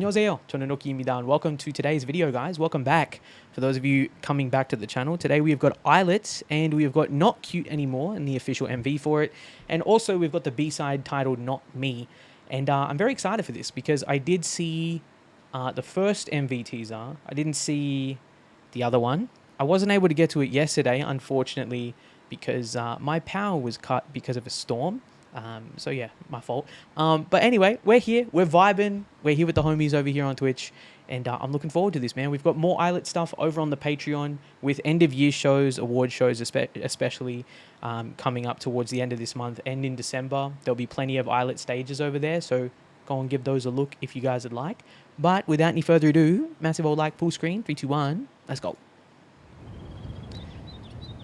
안녕하세요. 저는 Roki입니다, and welcome to today's video, guys. Welcome back. For those of you coming back to the channel, today we've got ILLIT and we've got Not Cute Anymore and the official MV for it, and also we've got the B-side titled Not Me. And I'm very excited for this because I did see the first MV teaser. I didn't see the other one. I wasn't able to get to it yesterday, unfortunately, because my power was cut because of a storm. So yeah, my fault. But anyway, we're here, we're vibing, we're here with the homies over here on Twitch, and I'm looking forward to this, man. We've got more ILLIT stuff over on the Patreon with end of year shows, award shows, especially coming up towards the end of this month and in December. There'll be plenty of ILLIT stages over there, so go and give those a look if you guys would like. But without any further ado, massive old like, full screen, 3, 2, 1, let's go.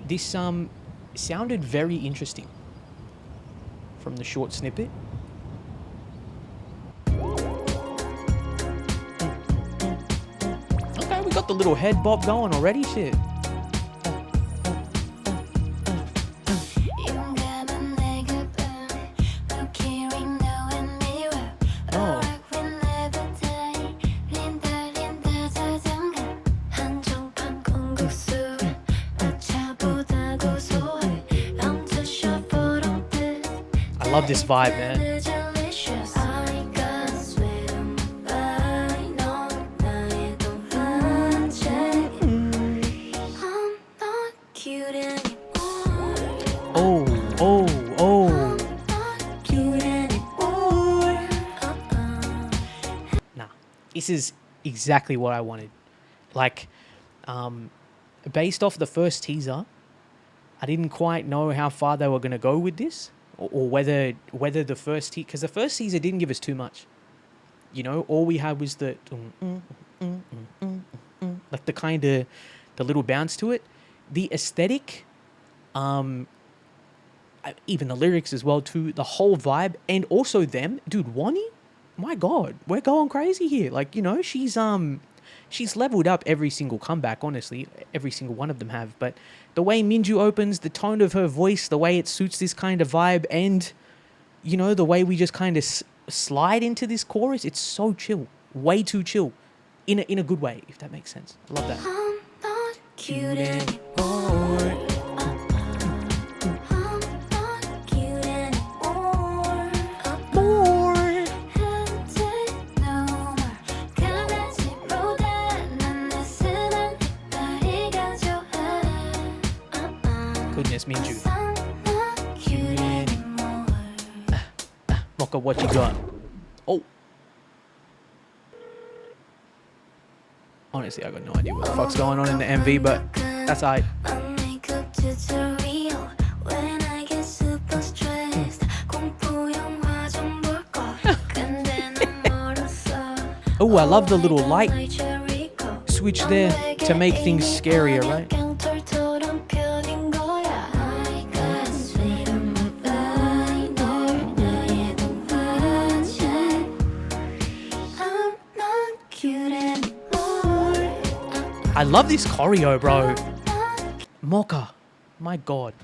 This sounded very interesting from the short snippet. Okay, we got the little head bob going already, shit. I love this vibe, man. Oh. Nah, this is exactly what I wanted. Like, based off the first teaser, I didn't quite know how far they were going to go with this. Or whether the first teaser, because the first teaser didn't give us too much, you know. All we had was the like the kind of the little bounce to it, the aesthetic, even the lyrics as well too, the whole vibe, and also them, dude. wonhee, my god, we're going crazy here. Like, you know, she's leveled up every single comeback, honestly. Every single one of them have. But the way Minju opens, the tone of her voice, the way it suits this kind of vibe, and, you know, the way we just kind of slide into this chorus, it's so chill. Way too chill. In a good way, if that makes sense. I love that. I'm not cute anymore. Goodness, Minju. Moka, what you got? Oh. Honestly, I got no idea what the fuck's going on in the MV, but that's alright. Oh, I love the little light switch there to make things scarier, right? I love this choreo, bro. Moka, my god.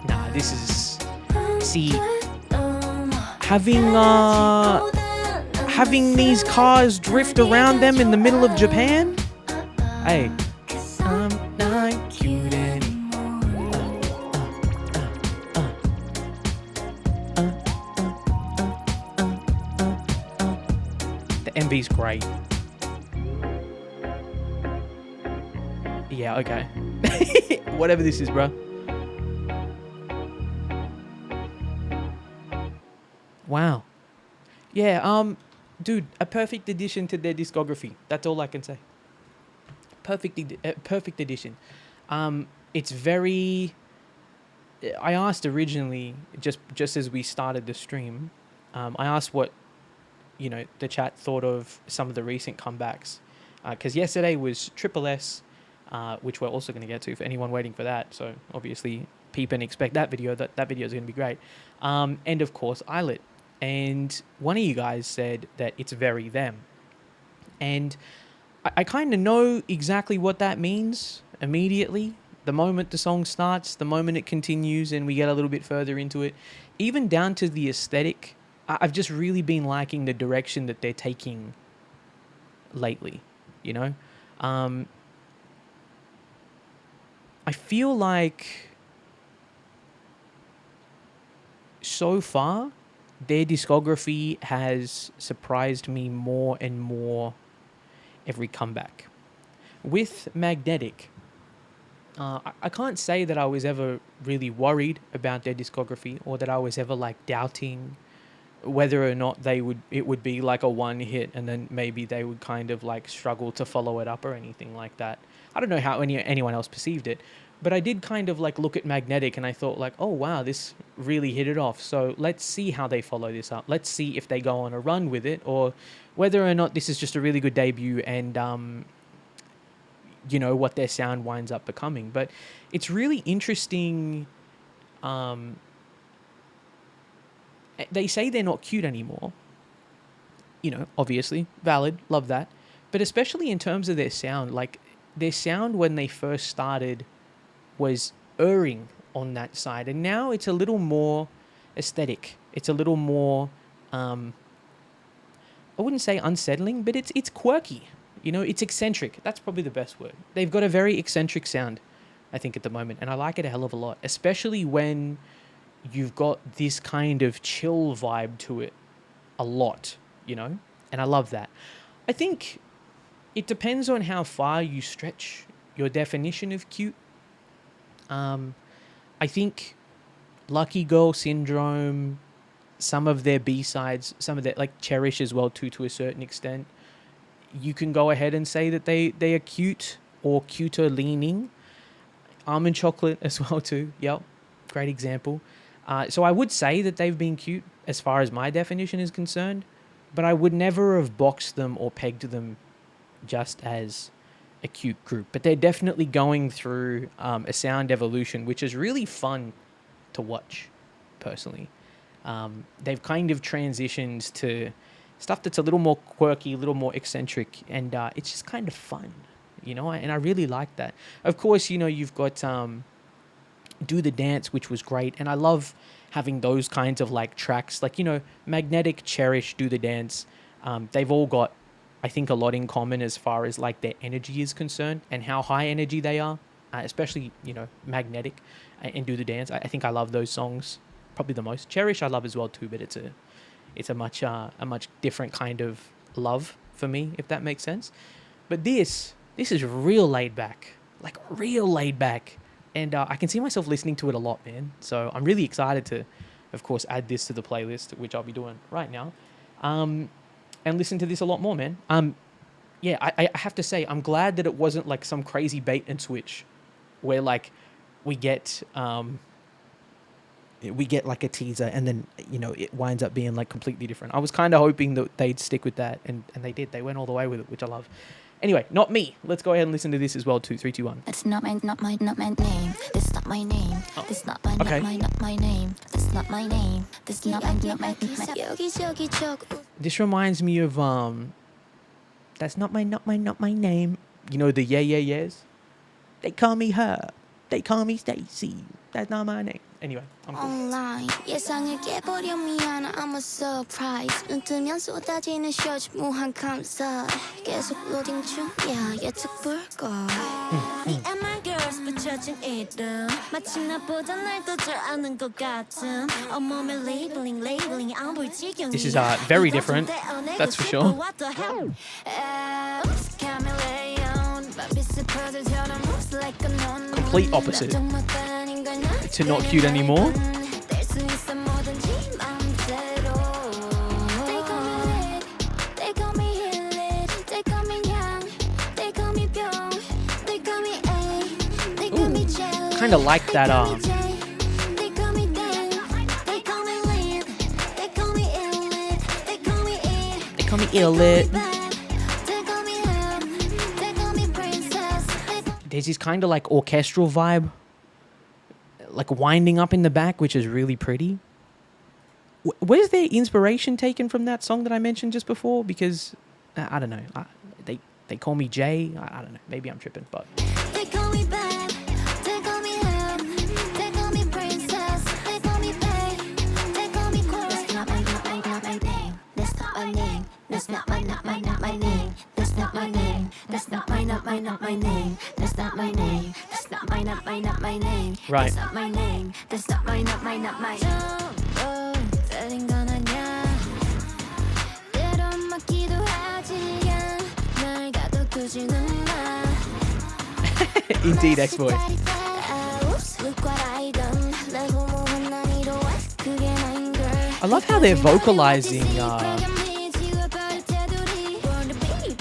Nah, this is... See, having these cars drift around them in the middle of Japan? Hey. I'm not cute anymore. MV's great. Yeah, okay. Whatever this is, bro. Wow. Yeah, dude, a perfect addition to their discography. That's all I can say. Perfect addition. It's very... I asked originally, just as we started the stream, I asked what, you know, the chat thought of some of the recent comebacks, because yesterday was Triple S, which we're also going to get to for anyone waiting for that. So obviously peep and expect that video. That video is going to be great. And of course ILLIT, and one of you guys said that it's very them, and I kind of know exactly what that means immediately, The moment the song starts, the moment it continues and we get a little bit further into it, even down to the aesthetic, I've just really been liking the direction that they're taking lately, you know? I feel like so far their discography has surprised me more and more every comeback. With Magnetic, I can't say that I was ever really worried about their discography or that I was ever like doubting whether or not it would be like a one hit and then maybe they would kind of like struggle to follow it up or anything like that. I don't know how anyone else perceived it, but I did kind of like look at Magnetic and I thought like, oh wow, this really hit it off. So let's see how they follow this up. Let's see if they go on a run with it or whether or not this is just a really good debut and you know, what their sound winds up becoming. But it's really interesting. They say they're not cute anymore. You know, obviously, valid, love that. But especially in terms of their sound, like their sound when they first started was erring on that side. And now it's a little more aesthetic. It's a little more, I wouldn't say unsettling, but it's quirky. You know, it's eccentric. That's probably the best word. They've got a very eccentric sound, I think, at the moment. And I like it a hell of a lot, especially when you've got this kind of chill vibe to it a lot, you know? And I love that. I think it depends on how far you stretch your definition of cute. I think Lucky Girl Syndrome, some of their B-sides, some of their, like Cherish as well too, to a certain extent, you can go ahead and say that they are cute or cuter leaning. Almond Chocolate as well too. Yep, great example. So I would say that they've been cute as far as my definition is concerned, but I would never have boxed them or pegged them just as a cute group. But they're definitely going through a sound evolution, which is really fun to watch, personally. They've kind of transitioned to stuff that's a little more quirky, a little more eccentric, and it's just kind of fun, you know, and I really like that. Of course, you know, you've got Do the Dance, which was great, and I love having those kinds of like tracks, like, you know, Magnetic, Cherish, Do the Dance. They've all got, I think, a lot in common as far as like their energy is concerned and how high energy they are, especially, you know, Magnetic and Do the Dance. I think I love those songs probably the most. Cherish I love as well too, but it's a much different kind of love for me, if that makes sense. But this is real laid back, like real laid back. And I can see myself listening to it a lot, man. So I'm really excited to, of course, add this to the playlist, which I'll be doing right now. And listen to this a lot more, man. Yeah, I have to say, I'm glad that it wasn't like some crazy bait and switch where like we get like a teaser and then, you know, it winds up being like completely different. I was kind of hoping that they'd stick with that, and they did. They went all the way with it, which I love. Anyway, not me. Let's go ahead and listen to this as well. 2, 3, 2, 1. It's not my name. This not my name. This not my Okay. not my name. This not my name. This not my This reminds me of that's not my name. You know, the yeah yeahs. They call me her. They call me Stacy. That's not my name. Anyway, I'm cool. online 예상을 깨버려 미안해 I'm a surprise 눈 뜨면 쏟아지는 쇼츠 무한 감사 계속 로딩 중이야 예측불가 네 MR girls 붙여진 이름 마치 나보다 날 더 잘 아는 것 같음 온몸에 labeling 안 보일 지경이야 This is very different, that's for sure. Complete opposite to Not Cute Anymore. Kind of like that They call me ILLIT. There's this kind of like orchestral vibe, like winding up in the back, which is really pretty. Where's their inspiration taken from that song that I mentioned just before? Because I don't know. They call me Jay. I don't know. Maybe I'm tripping, but not my name. Right. That's not my name. That's not my, not my, not my. 때린 건 아냐. 때론 맞기도 하지만 날 가둬두지는 마. Indeed, X-Boy. Oops, look what I done. 날 보면 난 이로와. 그게 나인 걸. I love how they're vocalizing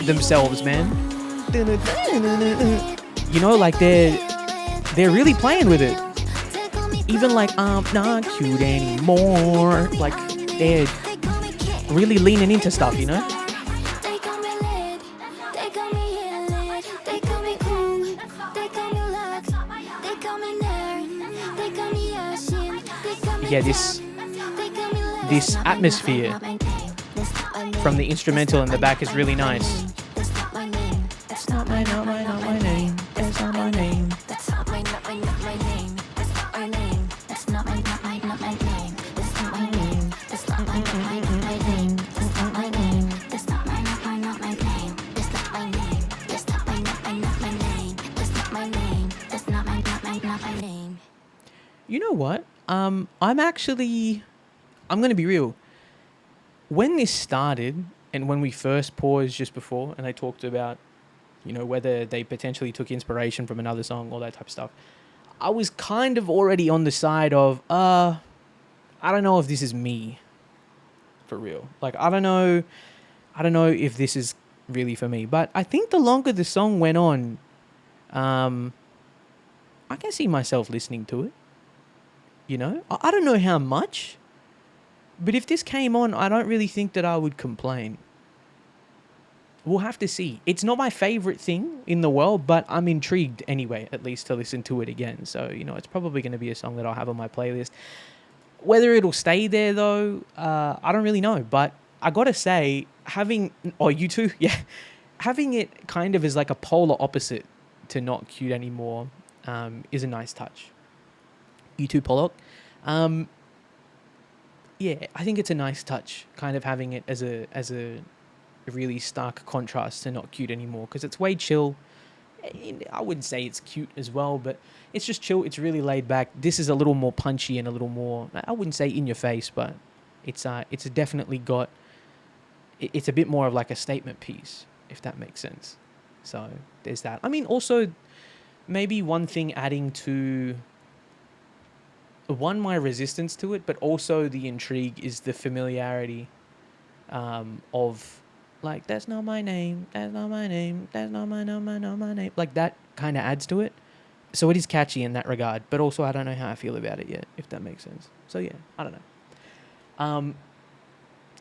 themselves, man. You know, like they're really playing with it. Even like I'm not cute anymore. Like they're really leaning into stuff, you know? They call me lit, they call me ILLIT, they call me cool, they call me luck, they call me nerd, they call me Yashin, they call me Yeah, this atmosphere from the instrumental in the back is really nice. That's not my name. That's not my, not my name. That's not my name. That's not my, not my, not my name. That's not my name. That's not my, not my, not my name. That's not my name. That's not my, not my, not my name. That's not my name. That's not my, not my, not my name. That's not my name. That's not my, not my, not my name. That's not my name. That's not my, not my, not my name. You know what? I'm gonna be real. When this started and when we first paused just before and I talked about, you know, whether they potentially took inspiration from another song, all that type of stuff, I was kind of already on the side of, I don't know if this is me for real. Like, I don't know if this is really for me. But I think the longer the song went on, I can see myself listening to it. You know, I don't know how much, but if this came on, I don't really think that I would complain. We'll have to see. It's not my favorite thing in the world, but I'm intrigued anyway, at least to listen to it again. So, you know, it's probably going to be a song that I'll have on my playlist. Whether it'll stay there, though, I don't really know. But I got to say, having it kind of as like a polar opposite to Not Cute Anymore is a nice touch. U2 Pollock. Yeah, I think it's a nice touch, kind of having it as a really stark contrast to Not Cute Anymore, because it's way chill. I wouldn't say it's cute as well, but it's just chill. It's really laid back. This is a little more punchy and a little more, I wouldn't say in your face, but it's definitely got, it's a bit more of like a statement piece, if that makes sense. So there's that. I mean, also maybe one thing adding to my resistance to it, but also the intrigue, is the familiarity of like, that's not my name, that's not my name, that's not my name. Like that kind of adds to it. So it is catchy in that regard, but also I don't know how I feel about it yet, if that makes sense. So yeah, I don't know.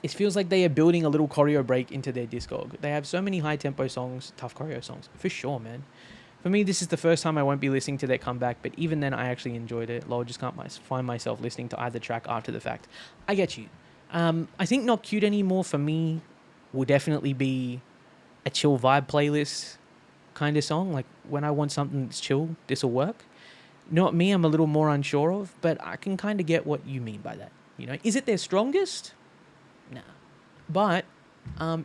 It feels like they are building a little choreo break into their discog. They have so many high tempo songs, tough choreo songs, for sure, man. For me, this is the first time I won't be listening to their comeback, but even then I actually enjoyed it. Lol, just can't find myself listening to either track after the fact. I get you. I think Not Cute Anymore for me will definitely be a chill vibe playlist kind of song. Like when I want something that's chill, this will work. Not me, I'm a little more unsure of, but I can kind of get what you mean by that. You know, is it their strongest? Nah. But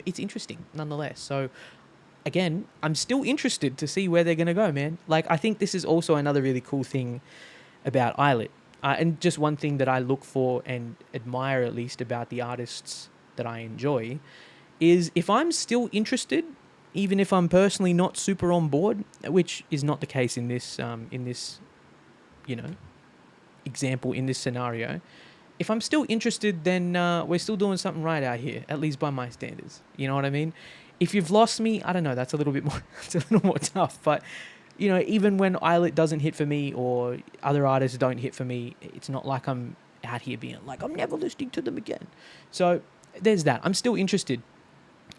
it's interesting nonetheless. So again, I'm still interested to see where they're going to go, man. Like, I think this is also another really cool thing about ILLIT. And just one thing that I look for and admire, at least, about the artists that I enjoy, is if I'm still interested, even if I'm personally not super on board, which is not the case in this, you know, example, in this scenario. If I'm still interested, then we're still doing something right out here, at least by my standards. You know what I mean? If you've lost me, I don't know, that's a little bit more, it's a little more tough. But, you know, even when ILLIT doesn't hit for me or other artists don't hit for me, it's not like I'm out here being like, I'm never listening to them again. So there's that. I'm still interested.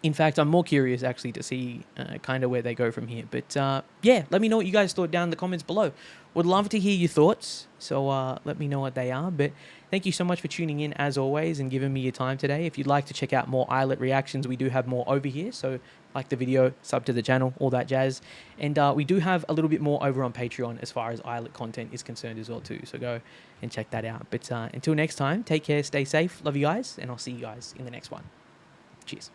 In fact, I'm more curious actually to see kind of where they go from here. But yeah, let me know what you guys thought down in the comments below. Would love to hear your thoughts. So let me know what they are. But thank you so much for tuning in as always and giving me your time today. If you'd like to check out more ILLIT reactions, we do have more over here. So like the video, sub to the channel, all that jazz. And we do have a little bit more over on Patreon as far as ILLIT content is concerned as well too. So go and check that out. But until next time, take care, stay safe, love you guys, and I'll see you guys in the next one. Cheers.